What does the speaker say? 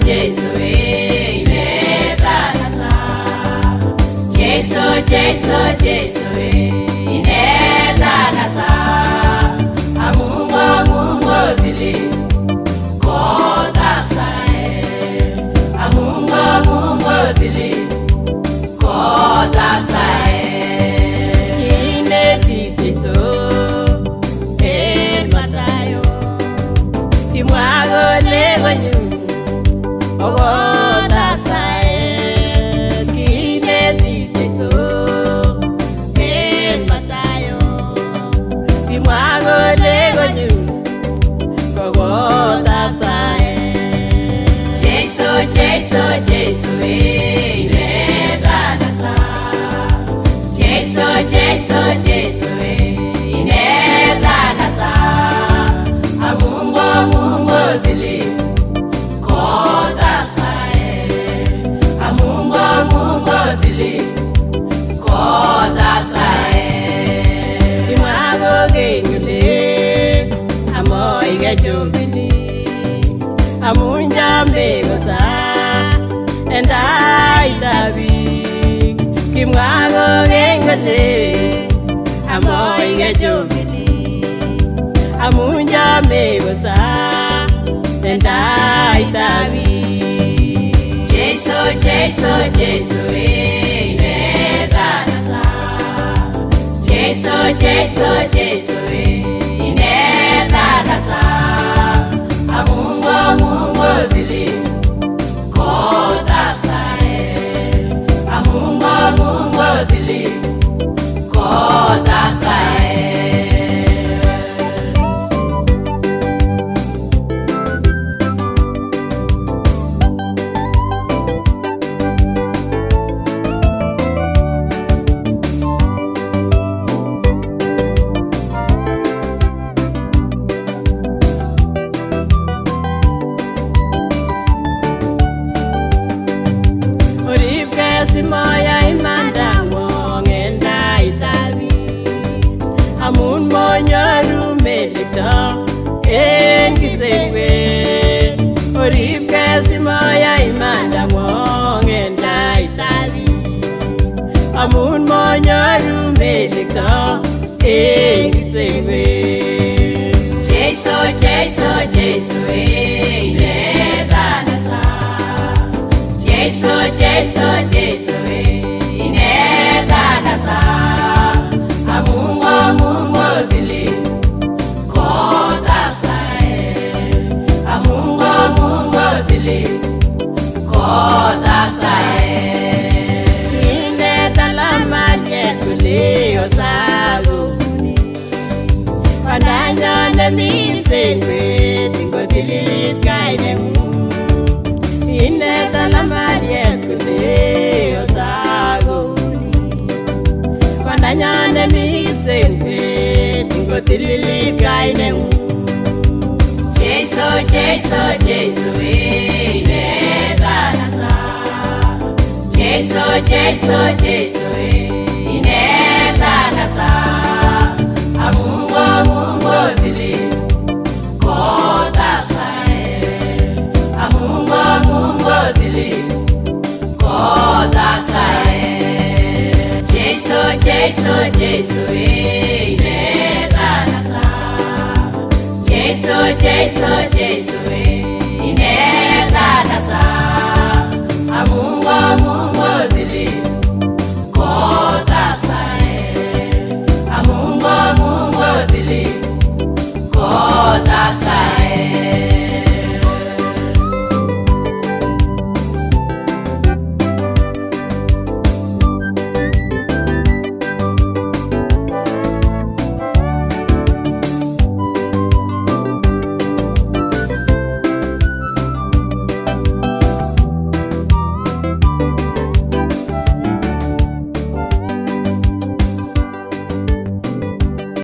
Jesu inetanasa Jesu inetanasa Amungo zili kotapsae Amungo zili kotapsae Inetisiso en matayo Timwago legonyu Ogo tapsae kinetisiso en matayo Timwago legonyu Ogo tapsae Jesu inetanasa Jesu inetanasa Amungo zili kotapsae Amungo zili kotapsae Timwago genyule amoy gechobili Amunjambe gosa endai tabi Timwago genyule amoy gechobili Amunjambe gosa endai tabi Jesu inetanasa Jesu inetanasa Amungo zili kotapsae Amungo zili kotapsae Simoya imanda ngenda itabi Amun monyoru melita enkisengwe Oripke simoya imanda ngenda itabi Amun monyoru melita enkisengwe Jesu inetanasa Jesu inetanasa Amungo zili kotapsae Amungo zili kotapsae Inetalamanye kulio saguni Pandanyane mirsengwe Tingodililit kainemu Inetalamanye kulio saguni Pandanyane mirsengwe Tingodililit kainemu Jesu inetanasa Jesu inetanasa Amungo zili kotapsae Amungo zili kotapsae Jesu inetanasa Jesu